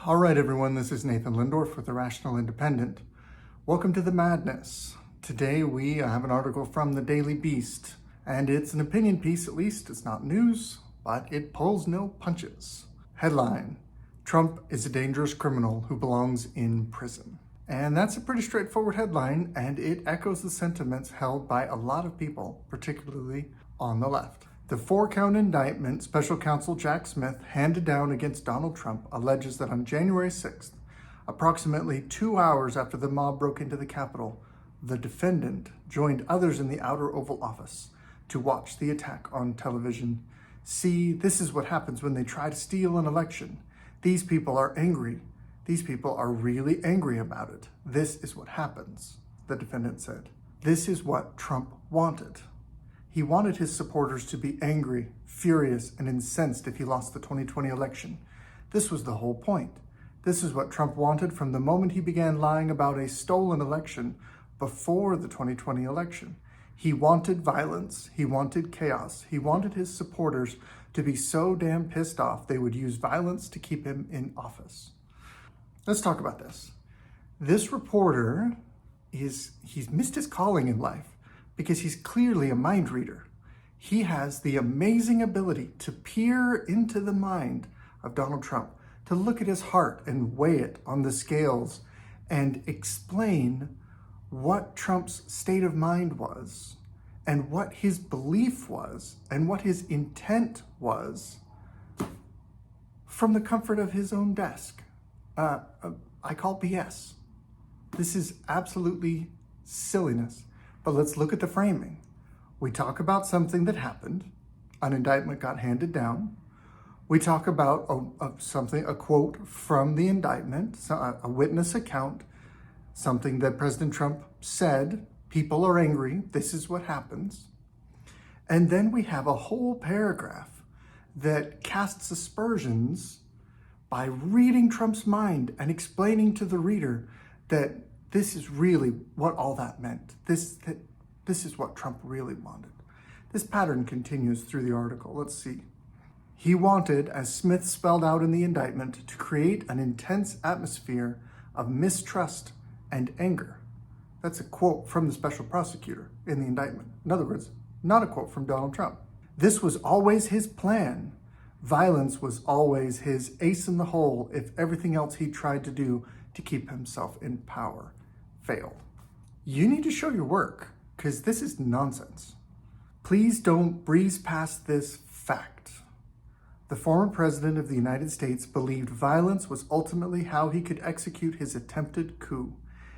All right, everyone, this is Nathan Lindorf with The Rational Independent. Welcome to the madness. Today we have an article from the Daily Beast, and it's an opinion piece, at least. It's not news, but it pulls no punches. Headline: Trump is a dangerous criminal who belongs in prison. And that's a pretty straightforward headline, and it echoes the sentiments held by a lot of people, particularly on the left. The 4-count indictment Special Counsel Jack Smith handed down against Donald Trump alleges that on January 6th, approximately 2 hours after the mob broke into the Capitol, the defendant joined others in the outer Oval Office to watch the attack on television. See, this is what happens when they try to steal an election. These people are angry. These people are really angry about it. This is what happens, the defendant said. This is what Trump wanted. He wanted his supporters to be angry, furious, and incensed if he lost the 2020 election. This was the whole point. This is what Trump wanted from the moment he began lying about a stolen election before the 2020 election. He wanted violence. He wanted chaos. He wanted his supporters to be so damn pissed off they would use violence to keep him in office. Let's talk about this. This reporter he's missed his calling in life, because he's clearly a mind reader. He has the amazing ability to peer into the mind of Donald Trump, to look at his heart and weigh it on the scales and explain what Trump's state of mind was and what his belief was and what his intent was from the comfort of his own desk. I call BS. This is absolutely silliness. But let's look at the framing. We talk about something that happened. An indictment got handed down. We talk about a quote from the indictment, a witness account, something that President Trump said. People are angry. This is what happens. And then we have a whole paragraph that casts aspersions by reading Trump's mind and explaining to the reader that this is really what all that meant. This is what Trump really wanted. This pattern continues through the article. Let's see. He wanted, as Smith spelled out in the indictment, to create an intense atmosphere of mistrust and anger. That's a quote from the special prosecutor in the indictment. In other words, not a quote from Donald Trump. This was always his plan. Violence was always his ace in the hole if everything else he tried to do to keep himself in power failed. You need to show your work, because this is nonsense. Please don't breeze past this fact. The former president of the United States believed violence was ultimately how he could execute his attempted coup.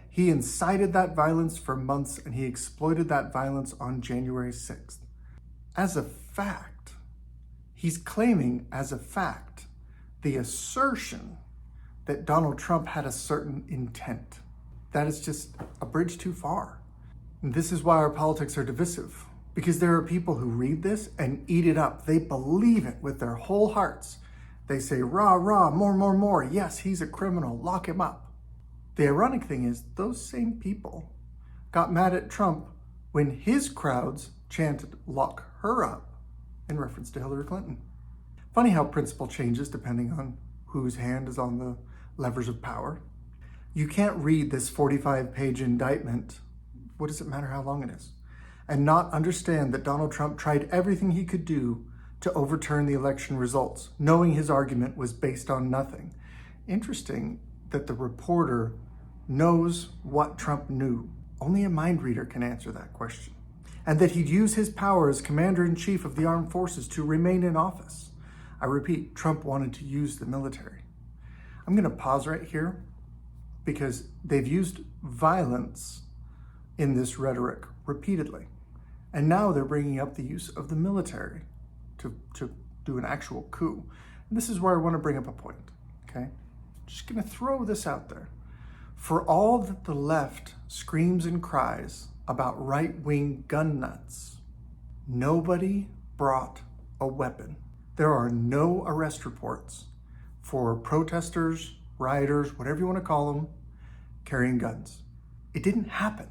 He incited that violence for months, and he exploited that violence on January 6th. As a fact, he's claiming as a fact the assertion that Donald Trump had a certain intent. That is just a bridge too far. And this is why our politics are divisive, because there are people who read this and eat it up. They believe it with their whole hearts. They say, rah, rah, more. Yes, he's a criminal. Lock him up. The ironic thing is, those same people got mad at Trump when his crowds chanted, lock her up, in reference to Hillary Clinton. Funny how principle changes depending on whose hand is on the levers of power. You can't read this 45-page indictment, what does it matter how long it is, and not understand that Donald Trump tried everything he could do to overturn the election results, knowing his argument was based on nothing. Interesting that the reporter knows what Trump knew. Only a mind reader can answer that question. And that he'd use his power as commander-in-chief of the armed forces to remain in office. I repeat, Trump wanted to use the military. I'm going to pause right here because they've used violence in this rhetoric repeatedly. And now they're bringing up the use of the military to do an actual coup. And this is where I want to bring up a point, okay? Just going to throw this out there. For all that the left screams and cries about right-wing gun nuts, nobody brought a weapon. There are no arrest reports for protesters, rioters, whatever you want to call them, carrying guns. It didn't happen.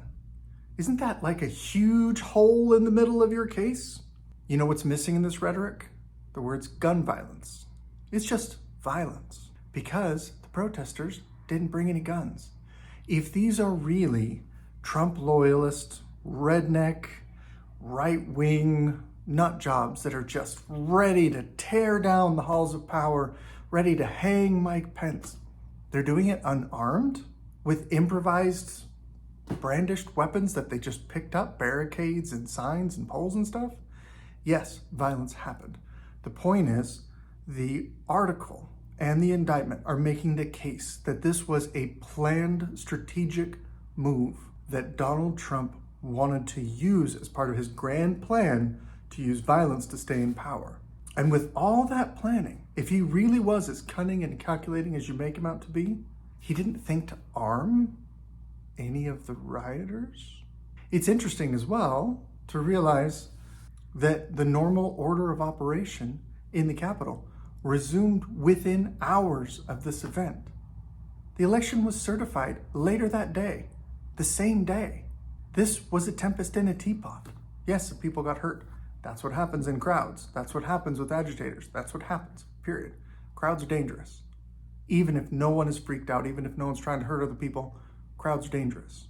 Isn't that like a huge hole in the middle of your case? You know what's missing in this rhetoric? The words gun violence. It's just violence. Because the protesters didn't bring any guns. If these are really Trump loyalists, redneck, right-wing nut jobs that are just ready to tear down the halls of power, ready to hang Mike Pence, they're doing it unarmed with improvised brandished weapons that they just picked up, barricades and signs and poles and stuff. Yes, violence happened. The point is, the article and the indictment are making the case that this was a planned strategic move that Donald Trump wanted to use as part of his grand plan to use violence to stay in power. And with all that planning, if he really was as cunning and calculating as you make him out to be, he didn't think to arm any of the rioters. It's interesting as well to realize that the normal order of operation in the Capitol resumed within hours of this event. The election was certified later that day, the same day. This was a tempest in a teapot. Yes, people got hurt. That's what happens in crowds. That's what happens with agitators. That's what happens, period. Crowds are dangerous. Even if no one is freaked out, even if no one's trying to hurt other people, crowds are dangerous.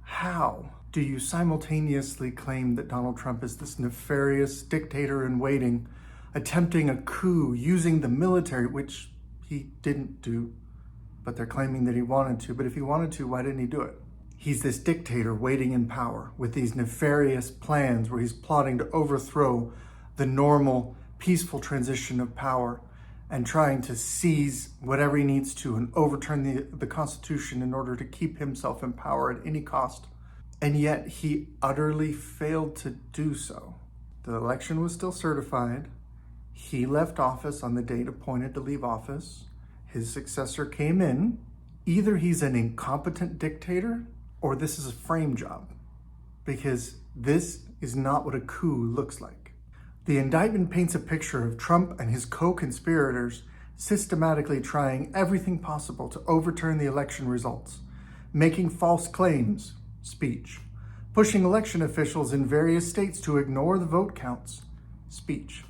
How do you simultaneously claim that Donald Trump is this nefarious dictator in waiting, attempting a coup using the military, which he didn't do, but they're claiming that he wanted to. But if he wanted to, why didn't he do it? He's this dictator waiting in power with these nefarious plans where he's plotting to overthrow the normal, peaceful transition of power and trying to seize whatever he needs to and overturn the Constitution in order to keep himself in power at any cost. And yet he utterly failed to do so. The election was still certified. He left office on the date appointed to leave office. His successor came in. Either he's an incompetent dictator or this is a frame job, because this is not what a coup looks like. The indictment paints a picture of Trump and his co-conspirators systematically trying everything possible to overturn the election results, making false claims, speech, pushing election officials in various states to ignore the vote counts, speech,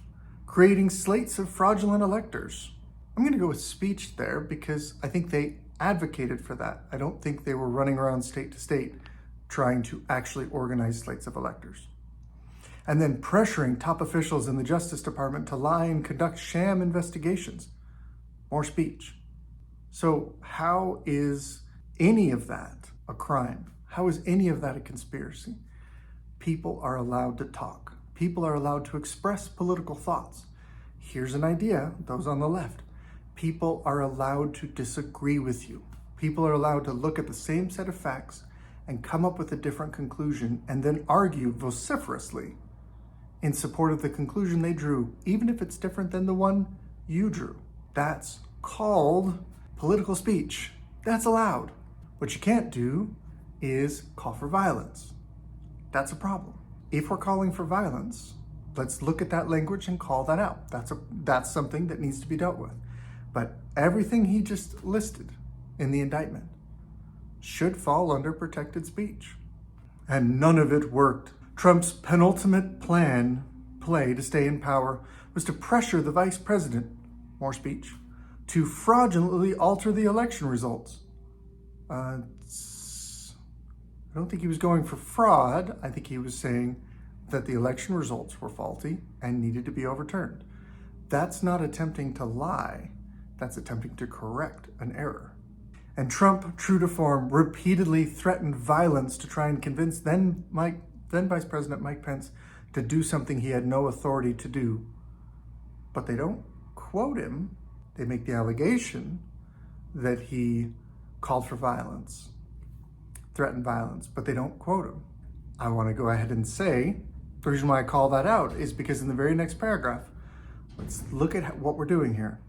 creating slates of fraudulent electors. I'm going to go with speech there because I think they advocated for that. I don't think they were running around state to state trying to actually organize slates of electors. And then pressuring top officials in the Justice Department to lie and conduct sham investigations. More speech. So how is any of that a crime? How is any of that a conspiracy? People are allowed to talk. People are allowed to express political thoughts. Here's an idea, those on the left. People are allowed to disagree with you. People are allowed to look at the same set of facts and come up with a different conclusion and then argue vociferously in support of the conclusion they drew, even if it's different than the one you drew. That's called political speech. That's allowed. What you can't do is call for violence. That's a problem. If we're calling for violence, let's look at that language and call that out. That's something that needs to be dealt with. But everything he just listed in the indictment should fall under protected speech. And none of it worked. Trump's penultimate play to stay in power was to pressure the vice president, more speech, to fraudulently alter the election results. I don't think he was going for fraud. I think he was saying that the election results were faulty and needed to be overturned. That's not attempting to lie. That's attempting to correct an error. And Trump, true to form, repeatedly threatened violence to try and convince then Vice President Mike Pence to do something he had no authority to do. But they don't quote him. They make the allegation that he called for violence, threatened violence, but they don't quote him. I want to go ahead and say, the reason why I call that out is because in the very next paragraph, let's look at what we're doing here.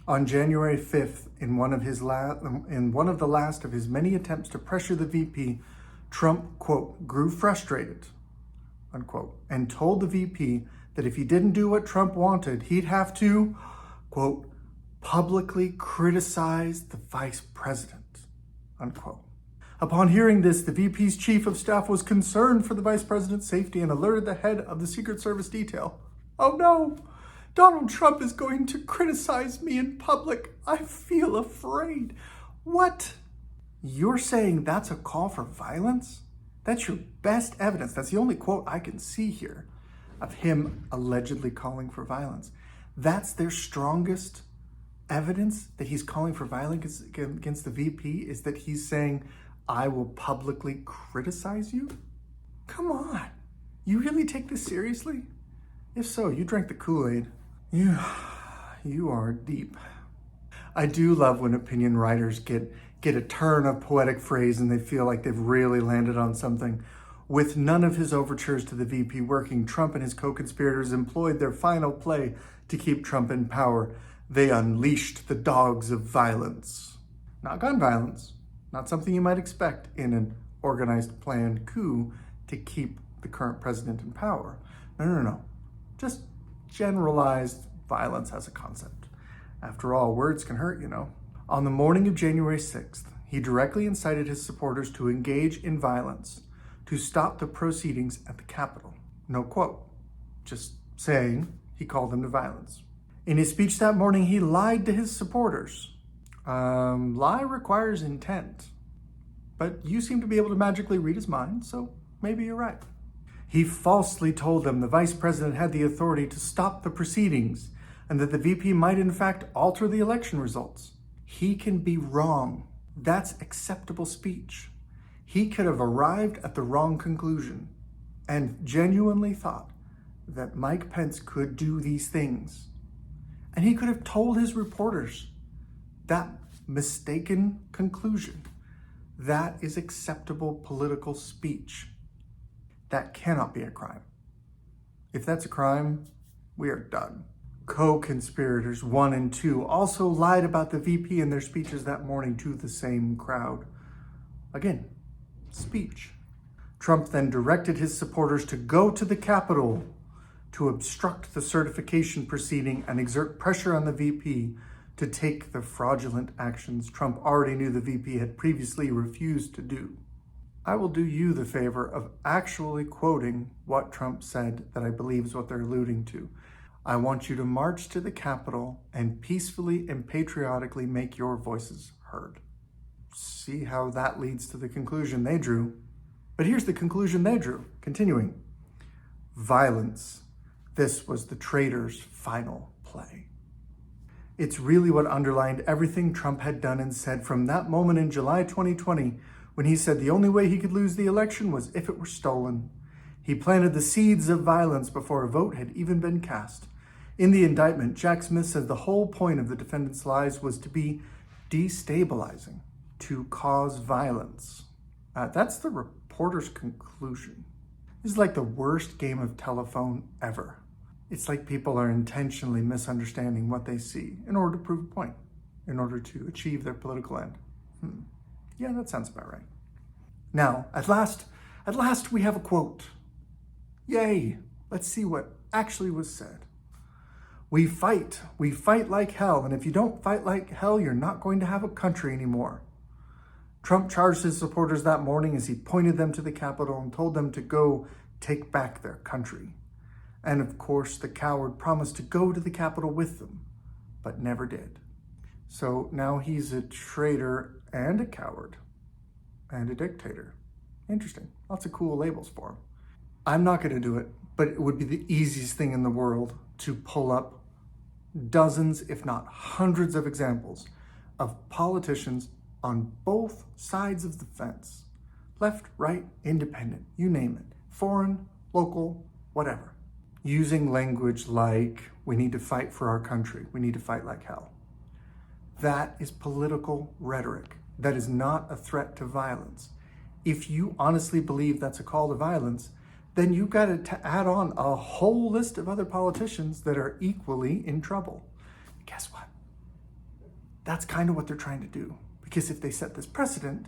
On January 5th, in one of the last of his many attempts to pressure the VP, Trump, quote, grew frustrated, unquote, and told the VP that if he didn't do what Trump wanted, he'd have to, quote, publicly criticize the vice president, unquote. Upon hearing this, the VP's chief of staff was concerned for the vice president's safety and alerted the head of the Secret Service detail. Oh no! Donald Trump is going to criticize me in public. I feel afraid. What? You're saying that's a call for violence? That's your best evidence. That's the only quote I can see here of him allegedly calling for violence. That's their strongest evidence that he's calling for violence against the VP, is that he's saying, I will publicly criticize you? Come on. You really take this seriously? If so, you drank the Kool-Aid. You are deep. I do love when opinion writers get a turn of poetic phrase and they feel like they've really landed on something. With none of his overtures to the VP working, Trump and his co-conspirators employed their final play to keep Trump in power. They unleashed the dogs of violence. Not gun violence, not something you might expect in an organized, planned coup to keep the current president in power. No. Just generalized violence as a concept. After all, words can hurt, you know. On the morning of January 6th, he directly incited his supporters to engage in violence to stop the proceedings at the Capitol. No quote, just saying he called them to violence. In his speech that morning, he lied to his supporters. Lie requires intent, but you seem to be able to magically read his mind, so maybe you're right. He falsely told them the vice president had the authority to stop the proceedings and that the VP might in fact alter the election results. He can be wrong. That's acceptable speech. He could have arrived at the wrong conclusion and genuinely thought that Mike Pence could do these things. And he could have told his reporters that mistaken conclusion. That is acceptable political speech. That cannot be a crime. If that's a crime, we are done. Co-conspirators 1 and 2 also lied about the VP in their speeches that morning to the same crowd. Again, speech. Trump then directed his supporters to go to the Capitol to obstruct the certification proceeding and exert pressure on the VP to take the fraudulent actions Trump already knew the VP had previously refused to do. I will do you the favor of actually quoting what Trump said that I believe is what they're alluding to. I want you to march to the Capitol and peacefully and patriotically make your voices heard. See how that leads to the conclusion they drew. But here's the conclusion they drew. Continuing. Violence. This was the traitor's final play. It's really what underlined everything Trump had done and said from that moment in July 2020, when he said the only way he could lose the election was if it were stolen. He planted the seeds of violence before a vote had even been cast. In the indictment, Jack Smith said the whole point of the defendant's lies was to be destabilizing, to cause violence. That's the reporter's conclusion. This is like the worst game of telephone ever. It's like people are intentionally misunderstanding what they see in order to prove a point, in order to achieve their political end. Yeah, that sounds about right. Now, at last we have a quote. Yay, let's see what actually was said. We fight like hell, and if you don't fight like hell, you're not going to have a country anymore. Trump charged his supporters that morning as he pointed them to the Capitol and told them to go take back their country. And of course, the coward promised to go to the Capitol with them, but never did. So now he's a traitor and a coward and a dictator. Interesting. Lots of cool labels for him. I'm not going to do it, but it would be the easiest thing in the world to pull up dozens, if not hundreds of examples of politicians on both sides of the fence. Left, right, independent, you name it. Foreign, local, whatever. Using language like, we need to fight for our country. We need to fight like hell. That is political rhetoric. That is not a threat to violence. If you honestly believe that's a call to violence, then you've got to add on a whole list of other politicians that are equally in trouble. Guess what? That's kind of what they're trying to do. Because if they set this precedent,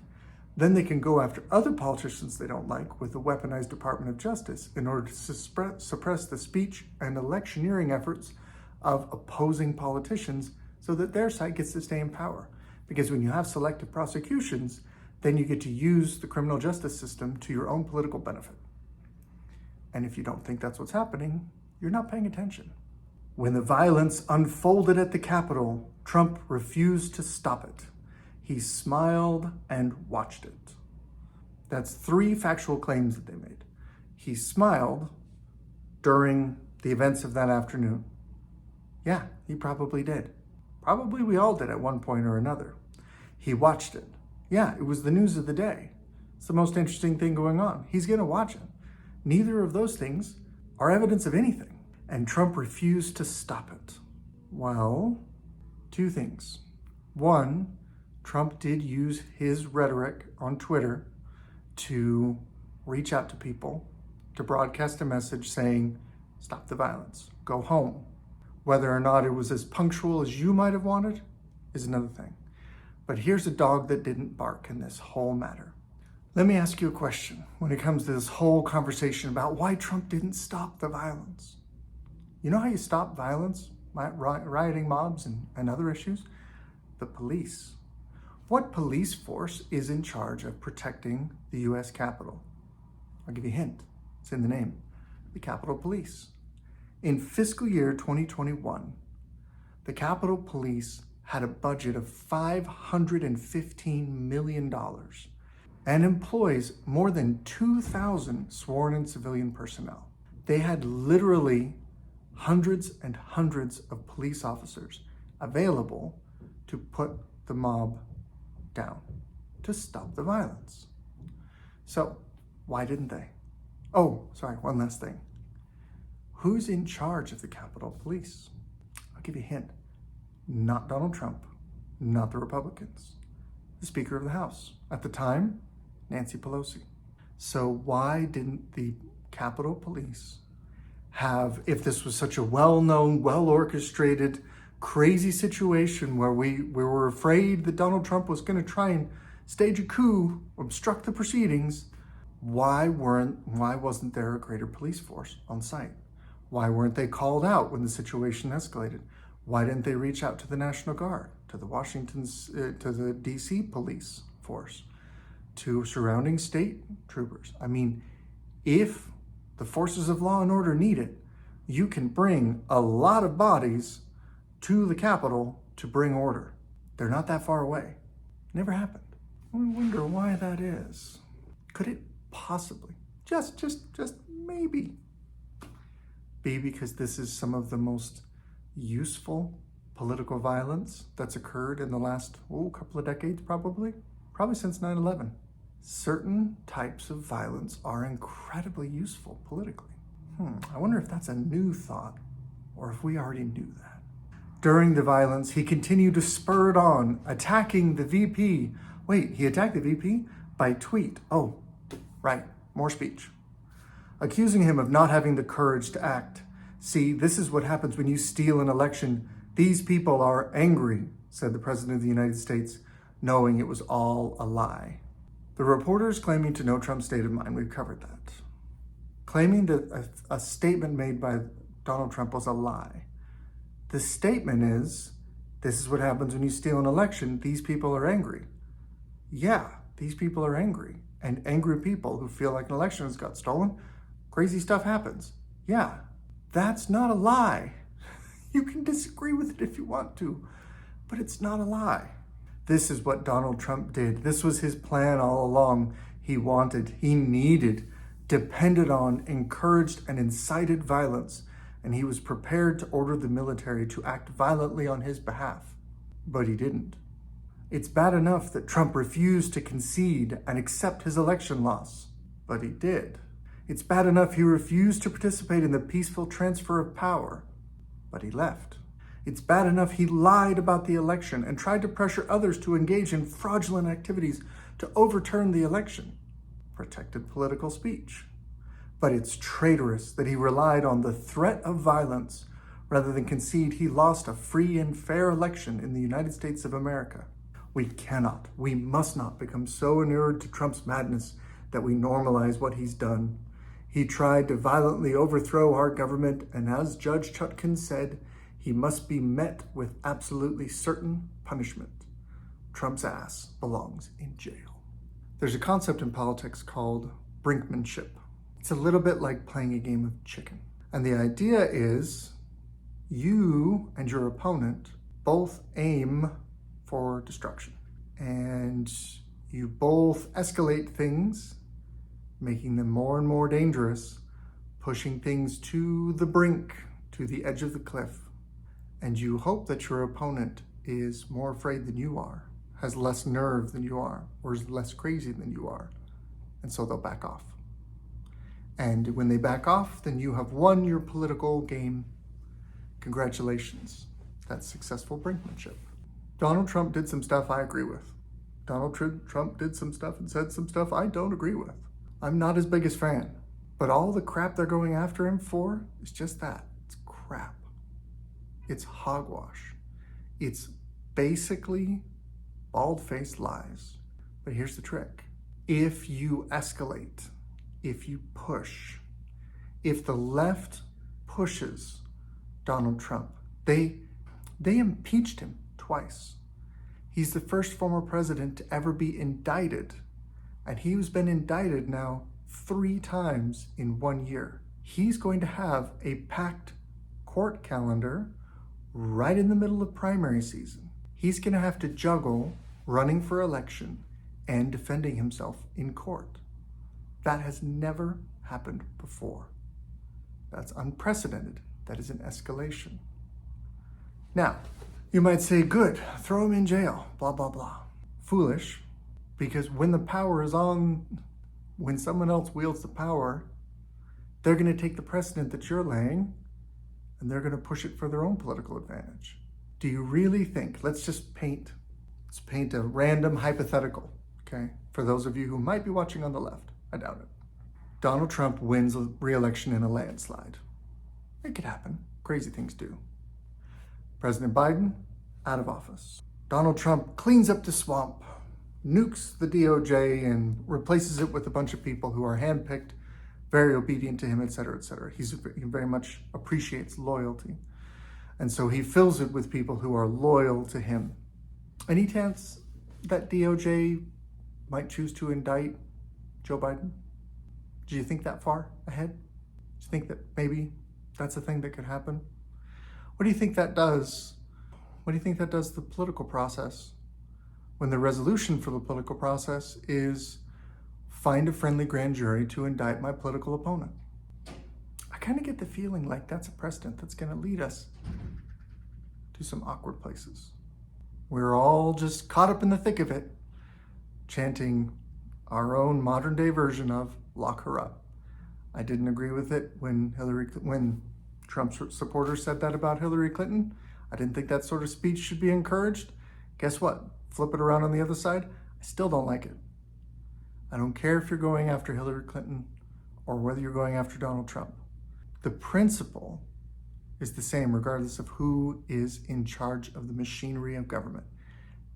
then they can go after other politicians they don't like with the weaponized Department of Justice in order to suppress the speech and electioneering efforts of opposing politicians so that their side gets to stay in power. Because when you have selective prosecutions, then you get to use the criminal justice system to your own political benefit. And if you don't think that's what's happening, you're not paying attention. When the violence unfolded at the Capitol, Trump refused to stop it. He smiled and watched it. That's 3 factual claims that they made. He smiled during the events of that afternoon. Yeah, he probably did. Probably we all did at one point or another. He watched it. Yeah, it was the news of the day. It's the most interesting thing going on. He's going to watch it. Neither of those things are evidence of anything. And Trump refused to stop it. Well, 2 things. 1, Trump did use his rhetoric on Twitter to reach out to people, to broadcast a message saying, stop the violence, go home. Whether or not it was as punctual as you might have wanted is another thing. But here's a dog that didn't bark in this whole matter. Let me ask you a question when it comes to this whole conversation about why Trump didn't stop the violence. You know how you stop violence, rioting mobs and other issues? The police. What police force is in charge of protecting the U.S. Capitol? I'll give you a hint. It's in the name. The Capitol Police. In fiscal year 2021, the Capitol Police had a budget of $515 million and employs more than 2,000 sworn and civilian personnel. They had literally hundreds and hundreds of police officers available to put the mob down, to stop the violence. So why didn't they? Oh, sorry, one last thing. Who's in charge of the Capitol Police? I'll give you a hint. Not Donald Trump, not the Republicans. The Speaker of the House. At the time, Nancy Pelosi. So why didn't the Capitol Police have, if this was such a well-known, well-orchestrated, crazy situation where we were afraid that Donald Trump was going to try and stage a coup, obstruct the proceedings, why wasn't there a greater police force on site? Why weren't they called out when the situation escalated? Why didn't they reach out to the National Guard, to the to the DC police force, to surrounding state troopers? I mean, if the forces of law and order need it, you can bring a lot of bodies to the Capitol to bring order. They're not that far away. Never happened. I wonder why that is. Could it possibly, just maybe, be because this is some of the most useful political violence that's occurred in the last couple of decades, probably since 9/11. Certain types of violence are incredibly useful politically. I wonder if that's a new thought or if we already knew that. During the violence, he continued to spur it on, attacking the VP. Wait, he attacked the VP by tweet. Oh, right, more speech. Accusing him of not having the courage to act. See, this is what happens when you steal an election. These people are angry, said the President of the United States, knowing it was all a lie. The reporters claiming to know Trump's state of mind, we've covered that. Claiming that a statement made by Donald Trump was a lie. The statement is, this is what happens when you steal an election. These people are angry. Yeah, these people are angry. And angry people who feel like an election has got stolen, crazy stuff happens. Yeah, that's not a lie. You can disagree with it if you want to, but it's not a lie. This is what Donald Trump did. This was his plan all along. He wanted, he needed, depended on, encouraged, and incited violence. And he was prepared to order the military to act violently on his behalf. But he didn't. It's bad enough that Trump refused to concede and accept his election loss. But he did. It's bad enough he refused to participate in the peaceful transfer of power. But he left. It's bad enough he lied about the election and tried to pressure others to engage in fraudulent activities to overturn the election. Protected political speech. But it's traitorous that he relied on the threat of violence rather than concede he lost a free and fair election in the United States of America. We must not become so inured to Trump's madness that we normalize what he's done. He tried to violently overthrow our government, and as Judge Chutkan said, he must be met with absolutely certain punishment. Trump's ass belongs in jail. There's a concept in politics called brinkmanship. It's a little bit like playing a game of chicken. And the idea is You and your opponent both aim for destruction, and you both escalate things, making them more and more dangerous, pushing things to the brink, to the edge of the cliff. And you hope that your opponent is more afraid than you are, has less nerve than you are, or is less crazy than you are. And so they'll back off. And when they back off, then you have won your political game. Congratulations. That's successful brinkmanship. Donald Trump did some stuff I agree with. Donald Trump did some stuff and said some stuff I don't agree with. I'm not his biggest fan. But all the crap they're going after him for is just that. It's crap. It's hogwash. It's basically bald-faced lies. But here's the trick. If you escalate, if you push, if the left pushes Donald Trump, they impeached him twice. He's the first former president to ever be indicted. And he's been indicted now 3 times in 1 year. He's going to have a packed court calendar right in the middle of primary season. He's going to have to juggle running for election and defending himself in court. That has never happened before. That's unprecedented. That is an escalation. Now, you might say, good, throw him in jail, blah, blah, blah. Foolish, because when the power is on, when someone else wields the power, they're going to take the precedent that you're laying and they're going to push it for their own political advantage. Do you really think, let's paint a random hypothetical, okay? For those of you who might be watching on the left, I doubt it. Donald Trump wins re-election in a landslide. It could happen. Crazy things do. President Biden, out of office. Donald Trump cleans up the swamp, nukes the DOJ, and replaces it with a bunch of people who are handpicked, very obedient to him, et cetera, et cetera. He very much appreciates loyalty. And so he fills it with people who are loyal to him. Any chance that DOJ might choose to indict Joe Biden? Do you think that far ahead? Do you think that maybe that's a thing that could happen? What do you think that does? What do you think that does to the political process when the resolution for the political process is find a friendly grand jury to indict my political opponent? I kind of get the feeling like that's a precedent that's going to lead us to some awkward places. We're all just caught up in the thick of it, chanting our own modern day version of lock her up. I didn't agree with it when Trump's supporters said that about Hillary Clinton. I didn't think that sort of speech should be encouraged. Guess what? Flip it around on the other side. I still don't like it. I don't care if you're going after Hillary Clinton or whether you're going after Donald Trump. The principle is the same regardless of who is in charge of the machinery of government.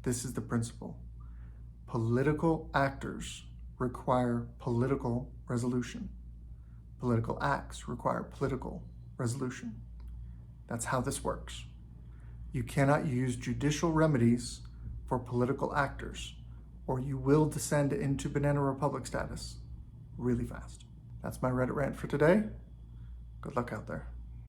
This is the principle. Political actors require political resolution. Political acts require political resolution. That's how this works. You cannot use judicial remedies for political actors, or you will descend into Banana Republic status really fast. That's my Reddit rant for today. Good luck out there.